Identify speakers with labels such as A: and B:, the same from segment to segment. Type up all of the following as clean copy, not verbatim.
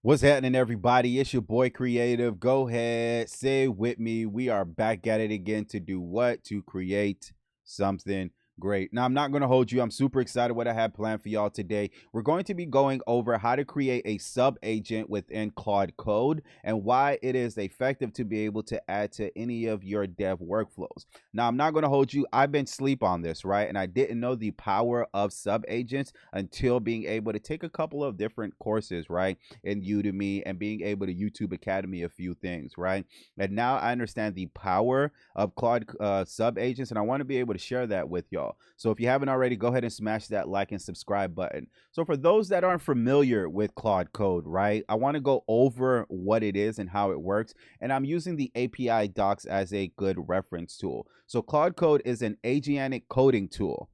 A: What's happening, everybody? It's your boy Creative. Go ahead, say it with me. We are back at it again to do what? To create something great. Now, I'm not going to hold you. I'm super excited what I have planned for y'all today. We're going to be going over how to create a sub agent within Claude Code and why it is effective to be able to add to any of your dev workflows. Now, I'm not going to hold you. I've been sleep on this, right? And I didn't know the power of sub agents until being able to take a couple of different courses, right? In Udemy and being able to YouTube Academy a few things, right? And now I understand the power of Claude sub agents, and I want to be able to share that with y'all. So if you haven't already, go ahead and smash that like and subscribe button. So for those that aren't familiar with Claude Code, right, I want to go over what it is and how it works. And I'm using the API docs as a good reference tool. So Claude Code is an agentic coding tool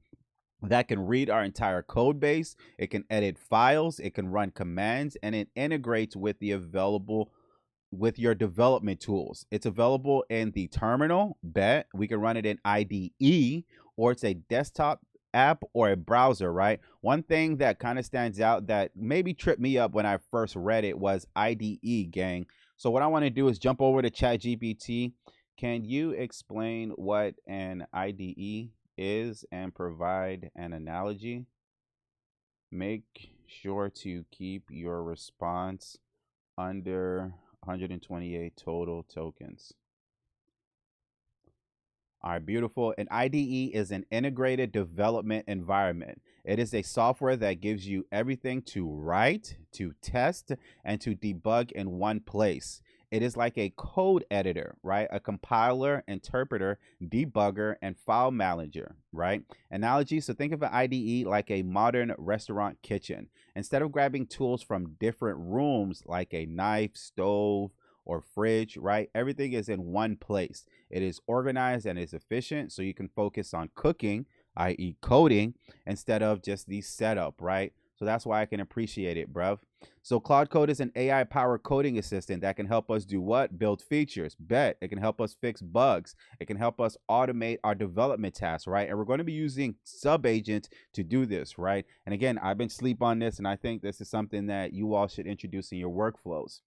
A: that can read our entire code base. It can edit files, it can run commands, and it integrates with the available with your development tools. It's available in the terminal, bet. We can run it in IDE, or it's a desktop app or a browser, right? One thing that kind of stands out that maybe tripped me up when I first read it was IDE, gang. So what I want to do is jump over to ChatGPT. Can you explain what an IDE is and provide an analogy? Make sure to keep your response under 128 total tokens. All right, beautiful. An IDE is an integrated development environment. It is a software that gives you everything to write, to test, and to debug in one place. It is like a code editor, right? A compiler, interpreter, debugger, and file manager, right? Analogy, so think of an IDE like a modern restaurant kitchen. Instead of grabbing tools from different rooms like a knife, stove, or fridge, right? Everything is in one place. It is organized and is efficient, so you can focus on cooking, i.e., coding, instead of just the setup, right? So that's why I can appreciate it, bruv. So Claude Code is an AI powered coding assistant that can help us do what? Build features. Bet. It can help us fix bugs. It can help us automate our development tasks, right? And we're going to be using subagents to do this, right? And again, I've been sleep on this, and I think this is something that you all should introduce in your workflows.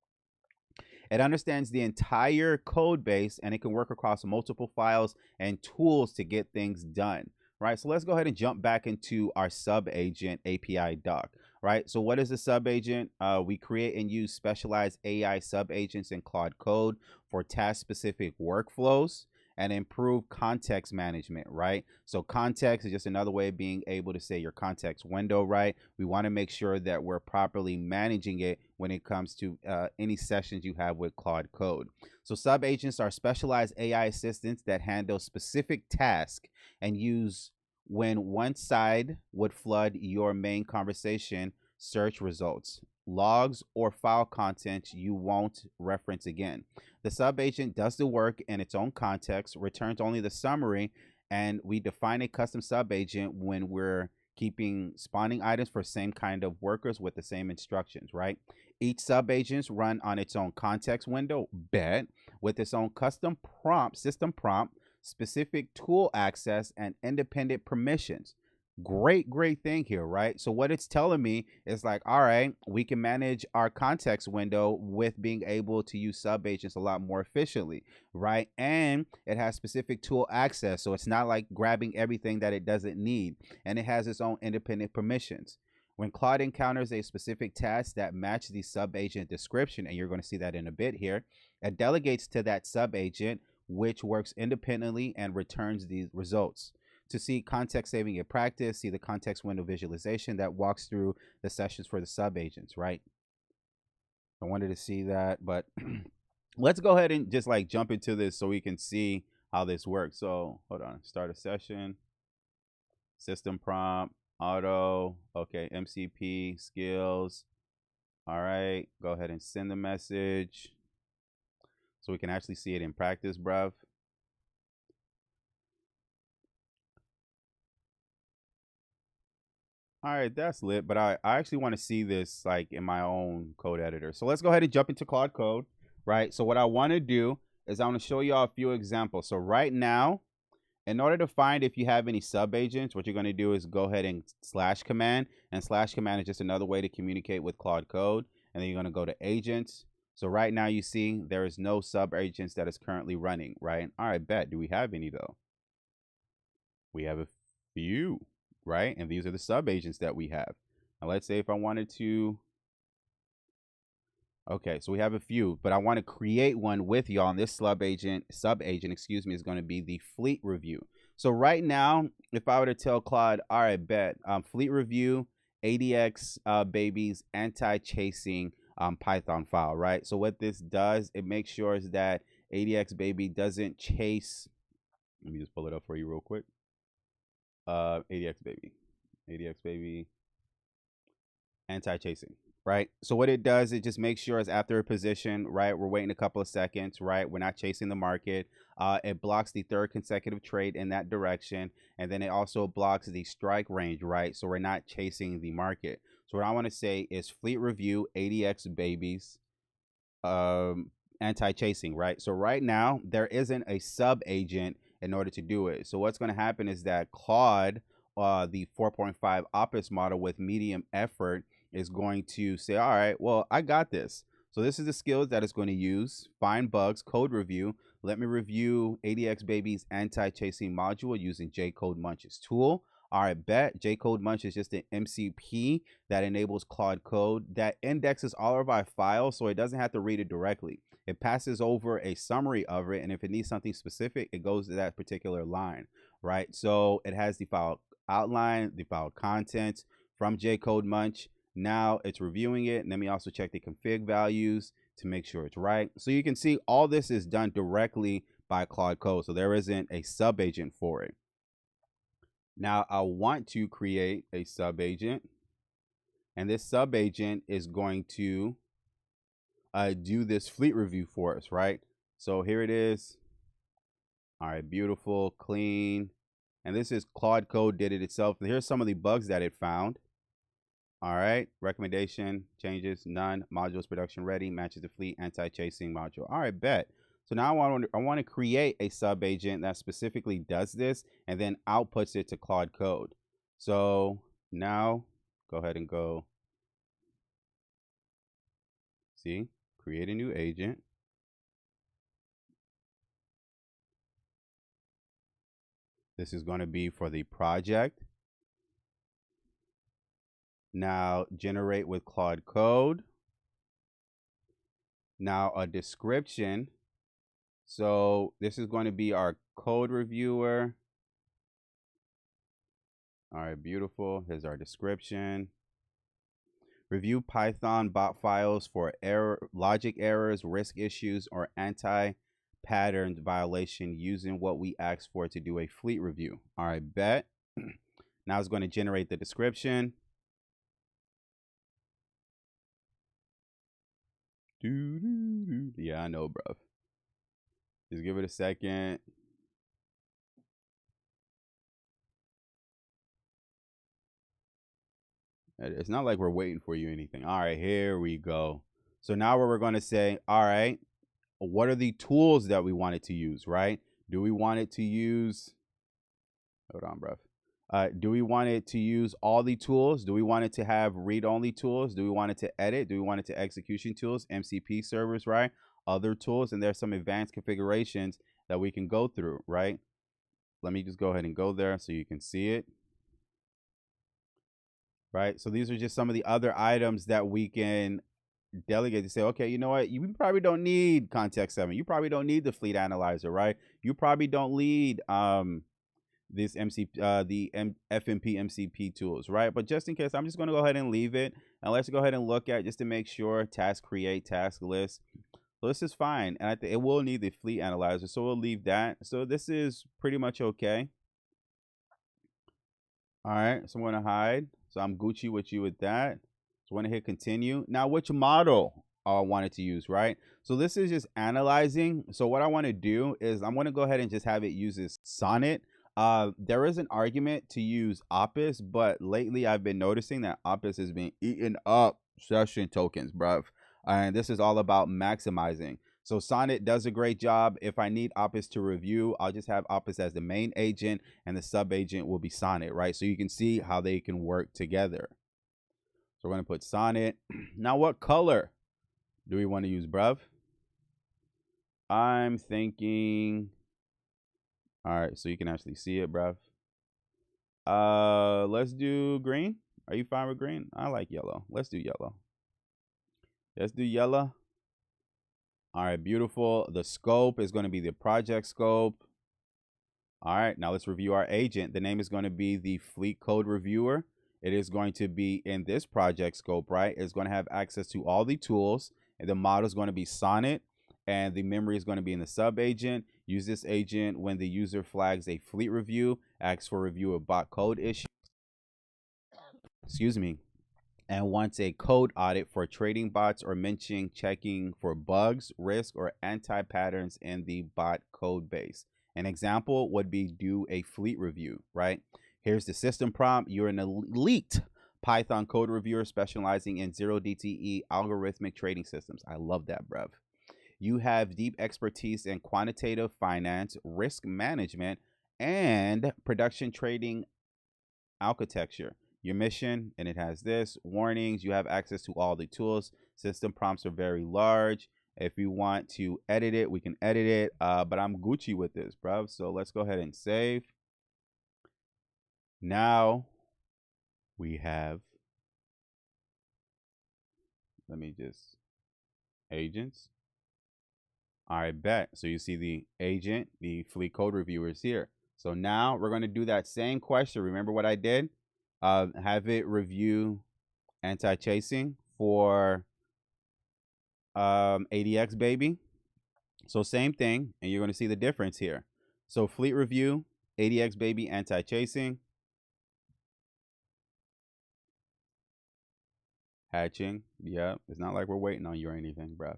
A: It understands the entire code base and it can work across multiple files and tools to get things done, right? So let's go ahead and jump back into our subagent API doc, right? So what is a subagent? We create and use specialized AI subagents in Claude Code for task-specific workflows and improve context management, right? So context is just another way of being able to say your context window, right? We want to make sure that we're properly managing it when it comes to any sessions you have with Claude Code. So subagents are specialized AI assistants that handle specific tasks and use when one side would flood your main conversation search results, logs, or file content you won't reference again. The subagent does the work in its own context, returns only the summary, and we define a custom subagent when we're keeping spawning items for same kind of workers with the same instructions, right? Each subagent run on its own context window, bet, with its own custom prompt, system prompt, specific tool access, and independent permissions. Great thing here, right? So what it's telling me is like, all right, we can manage our context window with being able to use subagents a lot more efficiently, right? And it has specific tool access, so it's not like grabbing everything that it doesn't need, and it has its own independent permissions. When Claude encounters a specific task that matches the subagent description, and you're going to see that in a bit here, it delegates to that subagent, which works independently and returns these results. To see context saving in practice, see the context window visualization that walks through the sessions for the subagents, right? I wanted to see that, but let's go ahead and just like jump into this so we can see how this works. So hold on, start a session, system prompt, auto, okay, MCP, skills. All right, go ahead and send the message so we can actually see it in practice, bruv. All right, that's lit, but I actually want to see this like in my own code editor. So let's go ahead and jump into Claude Code, right? So what I want to do is I want to show you all a few examples. So right now, in order to find if you have any subagents, what you're going to do is go ahead and slash command, and slash command is just another way to communicate with Claude Code. and then you're going to go to agents. So right now you see there is no sub agents that is currently running, right? All right, bet. Do we have any though? We have a few, right? And these are the sub agents that we have. Now let's say if I wanted to, okay, so we have a few, but I want to create one with y'all. And this sub agent, excuse me, is going to be the fleet review. So right now, if I were to tell Claude, all right, bet, fleet review, ADX babies, anti-chasing Python file, right? So what this does, it makes sure is that ADX baby doesn't chase. Let me just pull it up for you real quick. ADX baby, anti-chasing, right? So what it does, it just makes sure is after a position, right? We're waiting a couple of seconds, right? We're not chasing the market. It blocks the third consecutive trade in that direction. And then it also blocks the strike range, right? So we're not chasing the market. So what I want to say is fleet review, ADX babies, anti-chasing, right? So right now there isn't a sub agent in order to do it. So what's going to happen is that Claude, the 4.5 Opus model with medium effort, is going to say, all right, well, I got this. So this is the skills that it's going to use: find bugs, code review. Let me review ADX baby's anti-chasing module using J-Code Munch's tool. All right, bet. J-Code Munch is just an MCP that enables Claude Code that indexes all of our files, so it doesn't have to read it directly. It passes over a summary of it, and if it needs something specific, it goes to that particular line, right? So it has the file outline, the file contents from J-Code Munch. Now it's reviewing it, and let me also check the config values to make sure it's right. So you can see all this is done directly by Claude Code, so there isn't a sub agent for it. Now I want to create a sub agent, and this sub agent is going to do this fleet review for us, right? So here it is. All right, beautiful, clean. And this is Claude Code did it itself. Here's some of the bugs that it found. All right, recommendation, changes, none, modules production ready, matches the fleet, anti-chasing module. All right, bet. So now I want to create a sub agent that specifically does this and then outputs it to Claude Code. So now go ahead and go, see, create a new agent. This is going to be for the project. Now generate with Claude Code. Now a description. So this is going to be our code reviewer. All right, beautiful. Here's our description. Review Python bot files for logic errors, risk issues, or anti-pattern violation using what we asked for to do a fleet review. All right, bet. Now it's going to generate the description. Yeah, I know, bro. Just give it a second. It's not like we're waiting for you or anything. All right, here we go. So now we're going to say, all right, what are the tools that we wanted to use, right? Do we want it to use, hold on, bro. Do we want it to use all the tools? Do we want it to have read-only tools? Do we want it to edit? Do we want it to execution tools, MCP servers, right? Other tools, and there's some advanced configurations that we can go through, right? Let me just go ahead and go there so you can see it. Right, so these are just some of the other items that we can delegate to say, okay, you know what, you probably don't need context 7. You probably don't need the fleet analyzer, right? You probably don't need this FMP MCP tools, right? But just in case, I'm just going to go ahead and leave it, and let's go ahead and look at just to make sure task create, task list. So this is fine, and I think it will need the fleet analyzer, so we'll leave that. So this is pretty much okay. All right, so I'm going to hide. So I'm Gucci with you with that. So I'm going to hit continue. Now, which model I wanted to use, right? So this is just analyzing. So what I want to do is I'm going to go ahead and just have it use this Sonnet. There is an argument to use Opus, but lately I've been noticing that Opus has been eating up session tokens, bruv. And this is all about maximizing. So Sonnet does a great job. If I need Opus to review, I'll just have Opus as the main agent and the sub agent will be Sonnet, right? So you can see how they can work together. So we're going to put Sonnet. Now, what color do we want to use, bruv? I'm thinking, all right, so you can actually see it, bruv. Let's do green. Are you fine with green? I like yellow. Let's do yellow. Let's do yellow. All right, beautiful. The scope is going to be the project scope. All right, now let's review our agent. The name is going to be the Fleet Code Reviewer. It is going to be in this project scope, right? It's going to have access to all the tools, and the model is going to be Sonnet, and the memory is going to be in the subagent. Use this agent when the user flags a fleet review, asks for review of bot code issues. Excuse me. And wants a code audit for trading bots or mentioning checking for bugs, risk, or anti-patterns in the bot code base. An example would be do a fleet review, right? Here's the system prompt. You're an elite Python code reviewer specializing in 0DTE algorithmic trading systems. I love that, bruv. You have deep expertise in quantitative finance, risk management, and production trading architecture. Your mission, and it has this warnings. You have access to all the tools. System prompts are very large. If you want to edit it, we can edit it. But I'm Gucci with this, bro. So let's go ahead and save. Now we have, let me just, agents. All right, bet. So you see the agent, the Fleet Code Reviewer is here. So now we're going to do that same question. Remember what I did? Have it review anti-chasing for adxbaby. So same thing, and you're going to see the difference here. So fleet review, adxbaby, anti-chasing, hatching. Yeah, it's not like we're waiting on you or anything, bruh.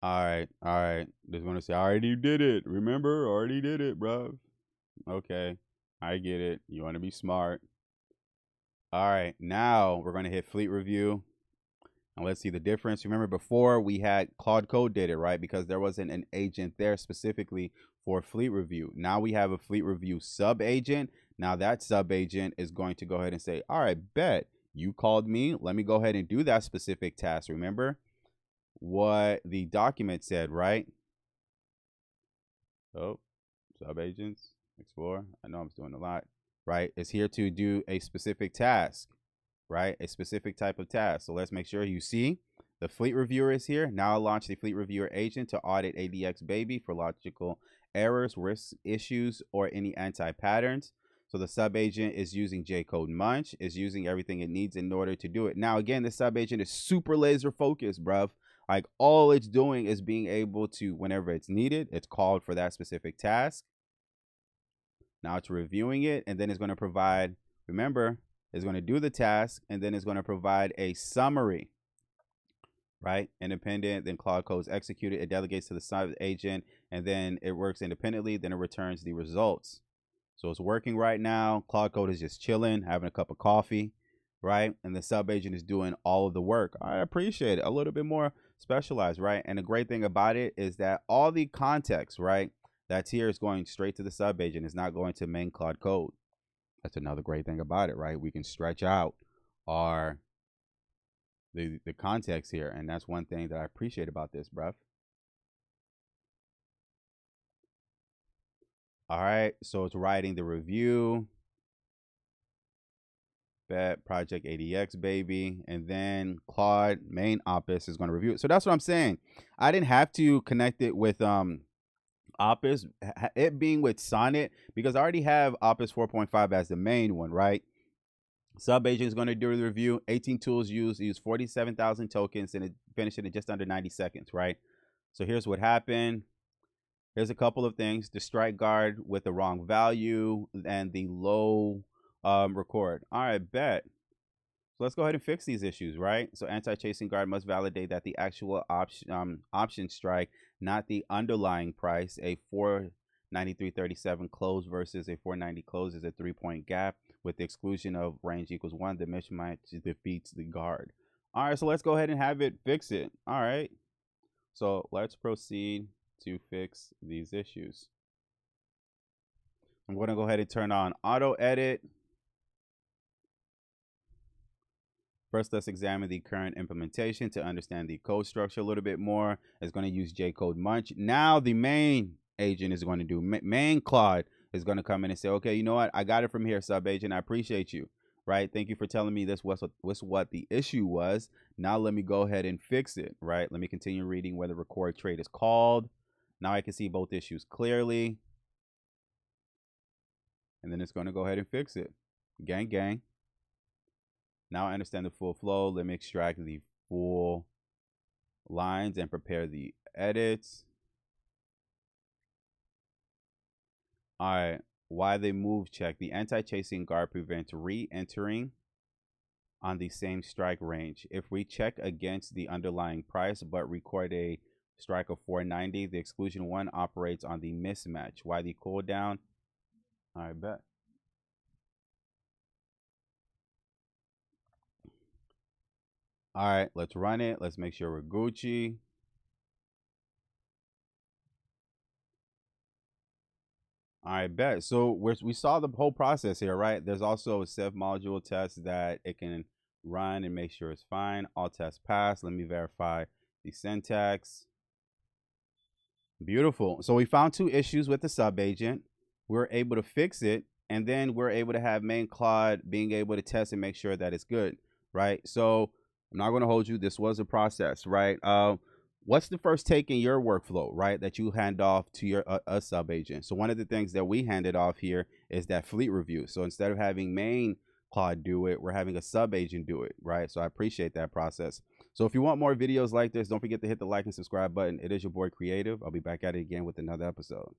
A: All right. Just want to say, I already did it. Remember, already did it, bruv. Okay, I get it. You want to be smart. All right, now we're going to hit fleet review. And let's see the difference. Remember before we had Claude Code did it, right? Because there wasn't an agent there specifically for fleet review. Now we have a fleet review sub agent. Now that sub agent is going to go ahead and say, all right, bet you called me. Let me go ahead and do that specific task. Remember what the document said, right? So sub agents, explore. I know I'm doing a lot, right? It's here to do a specific task, right? A specific type of task. So let's make sure you see the fleet reviewer is here. Now I'll launch the fleet reviewer agent to audit adxbaby for logical errors, risk issues, or any anti-patterns. So the sub agent is using J-code munch, is using everything it needs in order to do it. Now, again, the sub agent is super laser focused, bruv. Like all it's doing is being able to, whenever it's needed, it's called for that specific task. Now it's reviewing it, and then it's going to provide, remember, it's going to do the task, and then it's going to provide a summary, right? Independent, then Claude Code's executed, it delegates to the sub agent, and then it works independently, then it returns the results. So it's working right now. Claude Code is just chilling, having a cup of coffee, right? And the sub agent is doing all of the work. I appreciate it. A little bit more specialized, right? And the great thing about it is that all the context, right, that's here is going straight to the sub agent. It's not going to main Claude Code. That's another great thing about it, right? We can stretch out our the context here, and that's one thing that I appreciate about this, bruv. All right, so it's writing the review. Bet project adxbaby, and then Claude main Opus is going to review it. So that's what I'm saying. I didn't have to connect it with Opus, it being with Sonnet, because I already have Opus 4.5 as the main one, right? Subagent is going to do the review. 18 tools used. Use 47,000 tokens, and it finished it in just under 90 seconds, right? So here's what happened. Here's a couple of things. The strike guard with the wrong value and the low record. All right, bet. So let's go ahead and fix these issues, right? So anti-chasing guard must validate that the actual option strike, not the underlying price. A 493.37 close versus a 490 close is a 3-point gap. With the exclusion of range equals 1, the mismatch defeats the guard. All right, so let's go ahead and have it fix it. All right. So let's proceed to fix these issues. I'm going to go ahead and turn on auto edit. First, let's examine the current implementation to understand the code structure a little bit more. It's going to use J-code munch. Now the main agent is going to do, main Claude is going to come in and say, okay, you know what? I got it from here, subagent. I appreciate you, right? Thank you for telling me this was what the issue was. Now let me go ahead and fix it, right? Let me continue reading where the record trait is called. Now I can see both issues clearly. And then it's going to go ahead and fix it. Gang, gang. Now I understand the full flow. Let me extract the full lines and prepare the edits. All right. Why they move check. The anti-chasing guard prevents re-entering on the same strike range. If we check against the underlying price but record a strike of 490, the exclusion 1 operates on the mismatch. Why the cooldown? I bet. All right, let's run it. Let's make sure we're Gucci. I bet. So we saw the whole process here, right? There's also a self module test that it can run and make sure it's fine. All tests pass. Let me verify the syntax. Beautiful. So we found 2 issues with the subagent. We're able to fix it, and then we're able to have main Claude being able to test and make sure that it's good, right? So I'm not going to hold you. This was a process, right? What's the first take in your workflow, right, that you hand off to your a subagent? So one of the things that we handed off here is that fleet review. So instead of having main Claude do it, we're having a subagent do it, right? So I appreciate that process. So if you want more videos like this, don't forget to hit the like and subscribe button. It is your boy Creative. I'll be back at it again with another episode.